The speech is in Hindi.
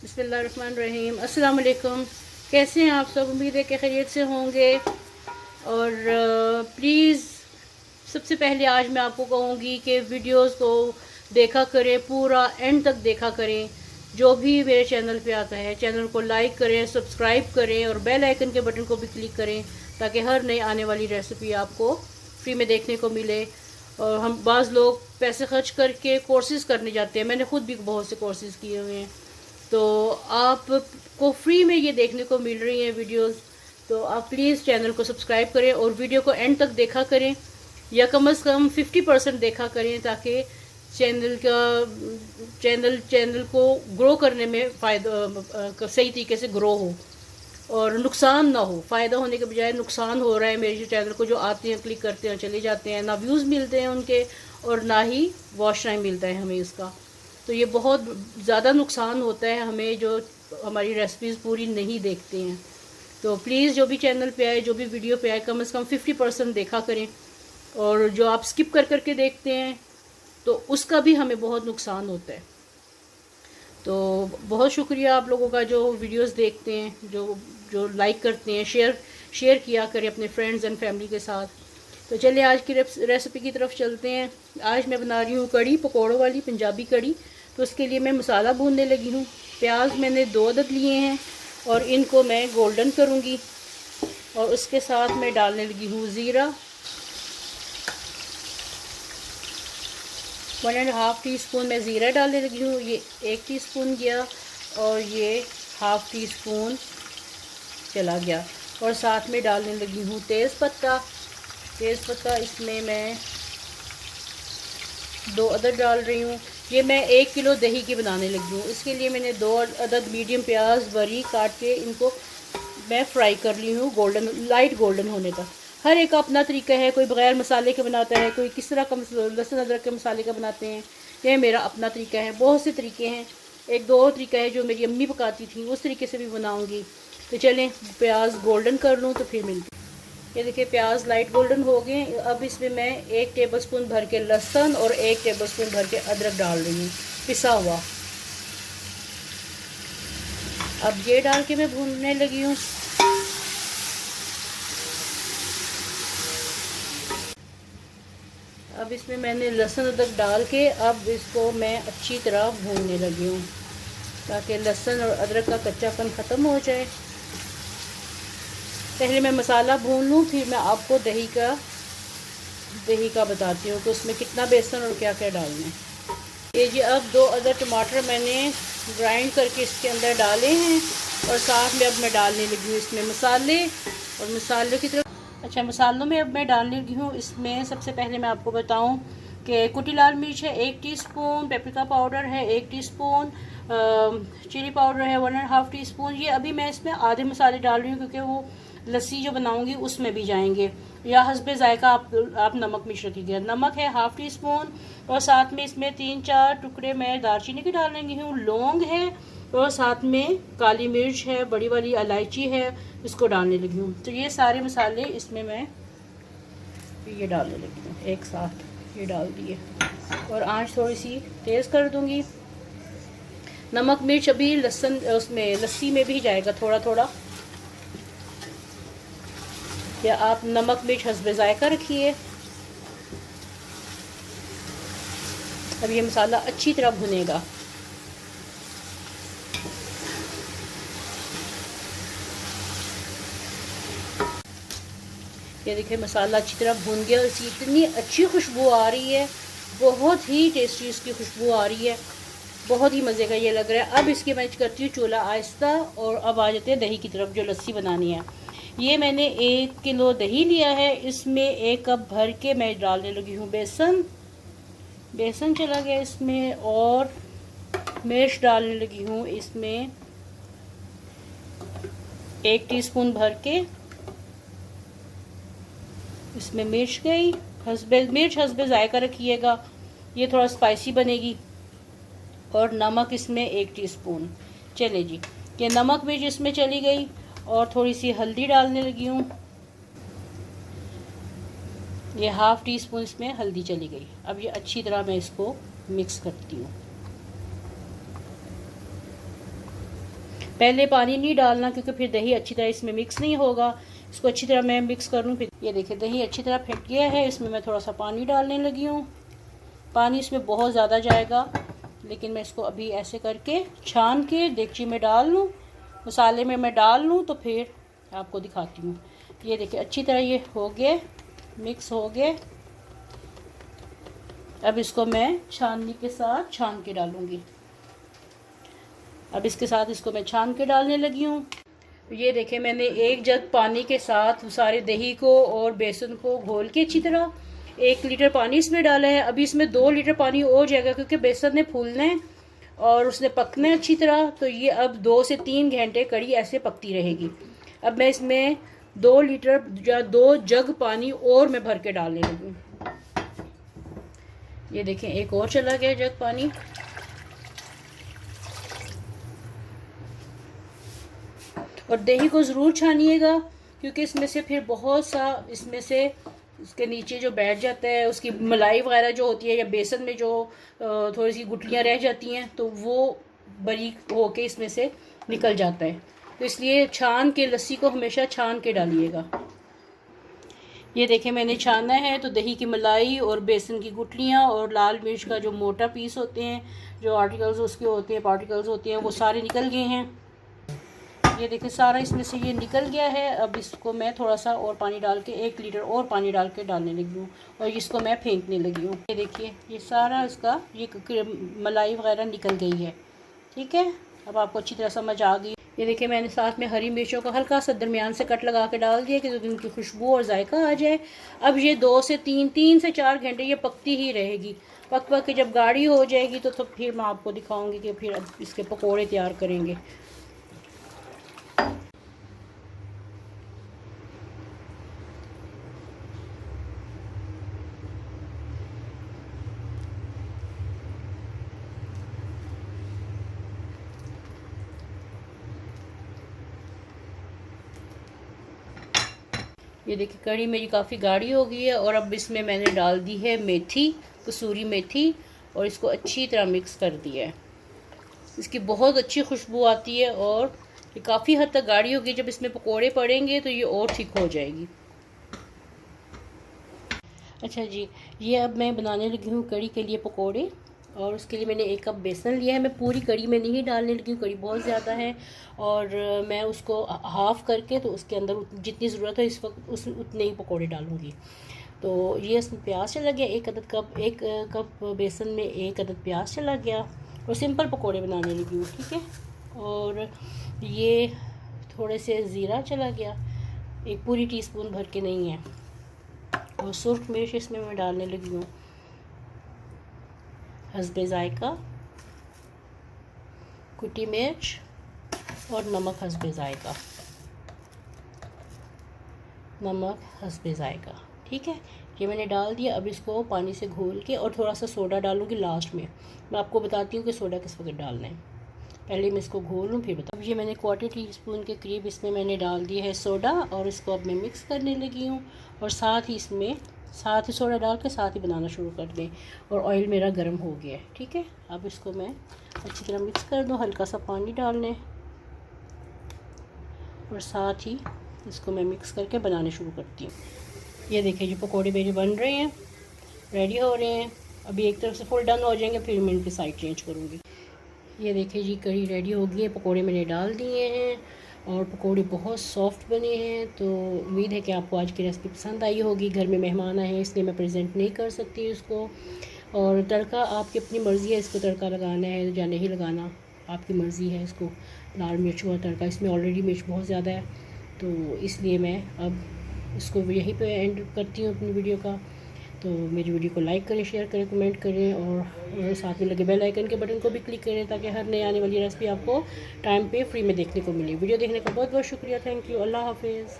बिस्मिल्लाहिर्रहमानिर्रहीम। अस्सलाम वालेकुम। कैसे हैं आप सब? उम्मीद है कि खैरियत से होंगे। और प्लीज़ सबसे पहले आज मैं आपको कहूँगी कि वीडियोस को देखा करें, पूरा एंड तक देखा करें। जो भी मेरे चैनल पे आता है चैनल को लाइक करें, सब्सक्राइब करें और बेल आइकन के बटन को भी क्लिक करें ताकि हर नई आने वाली रेसिपी आपको फ्री में देखने को मिले। और हम बाज़ लोग पैसे खर्च करके कोर्सेज़ करने जाते हैं, मैंने ख़ुद भी बहुत से कोर्सेज़ किए हुए हैं, तो आपको फ्री में ये देखने को मिल रही हैं वीडियोस। तो आप प्लीज़ चैनल को सब्सक्राइब करें और वीडियो को एंड तक देखा करें, या कम से कम 50% देखा करें ताकि चैनल को ग्रो करने में फ़ायदा सही तरीके से ग्रो हो और नुकसान ना हो। फ़ायदा होने के बजाय नुकसान हो रहा है मेरे चैनल को। जो आते हैं क्लिक करते हैं चले जाते हैं, ना व्यूज़ मिलते हैं उनके और ना ही वॉच टाइम मिलता है हमें इसका। तो ये बहुत ज़्यादा नुकसान होता है हमें जो हमारी रेसिपीज़ पूरी नहीं देखते हैं। तो प्लीज़ जो भी चैनल पे आए, जो भी वीडियो पे आए, कम से कम 50% देखा करें। और जो आप स्किप कर करके देखते हैं तो उसका भी हमें बहुत नुकसान होता है। तो बहुत शुक्रिया आप लोगों का जो वीडियोस देखते हैं, जो लाइक करते हैं। शेयर किया करें अपने फ्रेंड्स एंड फैमिली के साथ। तो चलिए आज की रेसिपी की तरफ चलते हैं। आज मैं बना रही हूँ कड़ी, पकौड़ों वाली पंजाबी कड़ी। तो उसके लिए मैं मसाला भूनने लगी हूँ। प्याज मैंने 2 अदद लिए हैं और इनको मैं गोल्डन करूँगी। और उसके साथ मैं डालने लगी हूँ ज़ीरा, 1.5 टीस्पून मैं ज़ीरा डालने लगी हूँ। ये 1 टीस्पून गया और ये 1/2 टीस्पून चला गया। और साथ में डालने लगी हूँ तेज़पत्ता। इसमें मैं 2 अदद डाल रही हूँ। ये मैं 1 किलो दही की बनाने लगी हूँ। इसके लिए मैंने 2 अदद मीडियम प्याज बारीक काट के इनको मैं फ्राई कर ली हूँ लाइट गोल्डन होने तक। हर एक का अपना तरीका है, कोई बग़ैर मसाले के बनाता है, कोई किस तरह का लहसुन अदरक के मसाले का बनाते हैं। यह मेरा अपना तरीका है। बहुत से तरीके हैं, 1-2 और तरीका है जो मेरी अम्मी पकाती थी, उस तरीके से भी बनाऊँगी। तो चलें प्याज गोल्डन कर लूँ तो फिर मिलते। ये देखिए प्याज लाइट गोल्डन हो गए। अब इसमें मैं 1 टेबलस्पून भर के लहसुन और 1 टेबलस्पून भर के अदरक डाल रही हूँ, पिसा हुआ। अब ये डाल के मैं भूनने लगी हूँ। अब इसमें मैंने लहसुन अदरक डाल के अब इसको मैं अच्छी तरह भूनने लगी हूँ ताकि लहसुन और अदरक का कच्चापन ख़त्म हो जाए। पहले मैं मसाला भून लूँ, फिर मैं आपको दही का बताती हूँ कि उसमें कितना बेसन और क्या क्या डालना है। ये जी अब 2 अदद टमाटर मैंने ग्राइंड करके इसके अंदर डाले हैं और साथ में अब मैं डालने लगी हूँ इसमें मसाले। और मसालों की तरफ मसालों में अब मैं डालने लगी हूँ। इसमें सबसे पहले मैं आपको बताऊँ कि कुटी लाल मिर्च है 1 टीस्पून, पेपरिका पाउडर है 1 टीस्पून, चिली पाउडर है 1.5 टीस्पून। ये अभी मैं इसमें आधे मसाले डाल रही हूँ क्योंकि वो लस्सी जो बनाऊंगी उसमें भी जाएंगे। या हस्बे जायका आप नमक मिर्च रखिएगा। नमक है 1/2 टीस्पून और साथ में इसमें 3-4 टुकड़े मैं दालचीनी के डाल लगी हूँ। लौंग है और साथ में काली मिर्च है, बड़ी वाली इलायची है, इसको डालने लगी हूँ। तो ये सारे मसाले इसमें मैं ये डालने लगी हूँ एक साथ। ये डाल दिए और आंच थोड़ी सी तेज़ कर दूँगी। नमक मिर्च अभी उसमें लस्सी में भी जाएगा थोड़ा थोड़ा, या आप नमक मिर्च हस्बे जायका रखिए। अब ये मसाला अच्छी तरह भुनेगा। ये देखिए मसाला अच्छी तरह भून गया। इसकी इतनी अच्छी खुशबू आ रही है, बहुत ही टेस्टी इसकी खुशबू आ रही है, बहुत ही मज़े का ये लग रहा है। अब इसकी मैं करती हूँ चूल्हा आहिस्ता और अब आ जाते हैं दही की तरफ जो लस्सी बनानी है। ये मैंने 1 किलो दही लिया है, इसमें 1 कप भर के मैं डालने लगी हूँ बेसन चला गया इसमें। और मिर्च डालने लगी हूँ इसमें 1 टीस्पून भर के। इसमें मिर्च गई, मिर्च हस्बे जायका रखिएगा, ये थोड़ा स्पाइसी बनेगी। और नमक इसमें 1 टीस्पून। चले जी, ये नमक मिर्च इसमें चली गई और थोड़ी सी हल्दी डालने लगी हूँ। ये 1/2 टीस्पून इसमें हल्दी चली गई। अब ये अच्छी तरह मैं इसको मिक्स करती हूँ। पहले पानी नहीं डालना क्योंकि फिर दही अच्छी तरह इसमें मिक्स नहीं होगा। इसको अच्छी तरह मैं मिक्स कर लूँ। फिर ये देखिए दही अच्छी तरह फेंट गया है। इसमें मैं थोड़ा सा पानी डालने लगी हूँ। पानी इसमें बहुत ज़्यादा जाएगा, लेकिन मैं इसको अभी ऐसे करके छान के देगची में डाल लूँ, मसाले में मैं डाल लूँ, तो फिर आपको दिखाती हूँ। ये देखिए अच्छी तरह ये हो गए, मिक्स हो गए। अब इसको मैं छाननी के साथ छान के डालूँगी। अब इसके साथ इसको मैं छान के डालने लगी हूँ। ये देखिए मैंने 1 जग पानी के साथ सारे दही को और बेसन को घोल के अच्छी तरह 1 लीटर पानी इसमें डाला है। अभी इसमें 2 लीटर पानी और जाएगा क्योंकि बेसन ने फूलना है और उसने पकना है अच्छी तरह। तो ये अब 2 से 3 घंटे कड़ी ऐसे पकती रहेगी। अब मैं इसमें 2 लीटर या 2 जग पानी और मैं भर के डालने लगी। ये देखें एक और चला गया जग पानी। और दही को ज़रूर छानिएगा क्योंकि इसमें से फिर बहुत सा इसमें से उसके नीचे जो बैठ जाता है, उसकी मलाई वगैरह जो होती है या बेसन में जो थोड़ी सी गुठलियाँ रह जाती हैं तो वो बारीक होके इसमें से निकल जाता है। तो इसलिए छान के लस्सी को हमेशा छान के डालिएगा। ये देखें मैंने छाना है तो दही की मलाई और बेसन की गुठलियाँ और लाल मिर्च का जो मोटा पीस होते हैं, जो आर्टिकल्स उसके होते हैं, पार्टिकल्स होते हैं, वो सारे निकल गए हैं। ये देखिए सारा इसमें से ये निकल गया है। अब इसको मैं थोड़ा सा और पानी डाल के 1 लीटर और पानी डाल के डालने लगी हूँ और इसको मैं फेंकने लगी हूँ। ये देखिए ये सारा इसका ये मलाई वगैरह निकल गई है। ठीक है, अब आपको अच्छी तरह समझ आ गई। ये देखिए मैंने साथ में हरी मिर्चों का हल्का सा दरमियान से कट लगा के डाल दिया कि उनकी खुशबू और जायका आ जाए। अब ये 2 से 3 से 4 घंटे ये पकती ही रहेगी। पक के जब गाढ़ी हो जाएगी तो फिर मैं आपको दिखाऊंगी कि फिर अब इसके पकौड़े तैयार करेंगे। ये देखिए कढ़ी मेरी काफ़ी गाढ़ी हो गई है और अब इसमें मैंने डाल दी है मेथी, कसूरी मेथी, और इसको अच्छी तरह मिक्स कर दिया है। इसकी बहुत अच्छी खुशबू आती है और ये काफ़ी हद तक गाढ़ी होगी। जब इसमें पकोड़े पड़ेंगे तो ये और थिक हो जाएगी। अच्छा जी, ये अब मैं बनाने लगी हूँ कढ़ी के लिए पकोड़े, और उसके लिए मैंने 1 कप बेसन लिया है। मैं पूरी कढ़ी में नहीं डालने लगी हूँ, कढ़ी बहुत ज़्यादा है और मैं उसको हाफ़ करके तो उसके अंदर जितनी ज़रूरत है इस वक्त उतने ही पकोड़े डालूँगी। तो ये इसमें प्याज चला गया, 1 कप बेसन में 1 अदद प्याज चला गया और सिंपल पकोड़े बनाने लगी हूँ। ठीक है, और ये थोड़े से ज़ीरा चला गया, 1 पूरी टीस्पून भर के नहीं है, और सुर्ख मिर्च इसमें मैं डालने लगी हूँ, हस्बे जायका, कुटी मिर्च और नमक हस्बे जायका, नमक हस्बे जायका। ठीक है, ये मैंने डाल दिया। अब इसको पानी से घोल के और थोड़ा सा सोडा डालूँगी लास्ट में। मैं आपको बताती हूँ कि सोडा किस वक्त डालना है, पहले मैं इसको घोल लूँ फिर बता। अब ये मैंने 1/4 टीस्पून के करीब इसमें मैंने डाल दिया है सोडा और इसको अब मैं मिक्स करने लगी हूँ। और साथ ही सोडा डाल के साथ ही बनाना शुरू कर दें। और ऑयल मेरा गर्म हो गया है। ठीक है, अब इसको मैं अच्छी तरह मिक्स कर दूँ, हल्का सा पानी डालने और साथ ही इसको मैं मिक्स करके बनाने शुरू करती हूँ। ये देखिए जो पकौड़े मेरे बन रहे हैं, रेडी हो रहे हैं। अभी एक तरफ से फुल डन हो जाएंगे फिर मैं इनकी साइड चेंज करूँगी। ये देखिए जी कढ़ी रेडी हो गई है, पकोड़े मैंने डाल दिए हैं और पकोड़े बहुत सॉफ्ट बने हैं। तो उम्मीद है कि आपको आज की रेसिपी पसंद आई होगी। घर में मेहमान आए हैं इसलिए मैं प्रेजेंट नहीं कर सकती इसको। और तड़का आपकी अपनी मर्ज़ी है, इसको तड़का लगाना है या नहीं लगाना आपकी मर्ज़ी है। इसको लाल मिर्च का तड़का, इसमें ऑलरेडी मिर्च बहुत ज़्यादा है तो इसलिए मैं अब इसको यहीं पे एंड करती हूँ अपनी वीडियो का। तो मेरी वीडियो को लाइक करें, शेयर करें, कमेंट करें और साथ में लगे बेल आइकन के बटन को भी क्लिक करें ताकि हर नई आने वाली रेसिपी आपको टाइम पे फ्री में देखने को मिले। वीडियो देखने का बहुत बहुत शुक्रिया। Thank you. अल्लाह हाफिज़।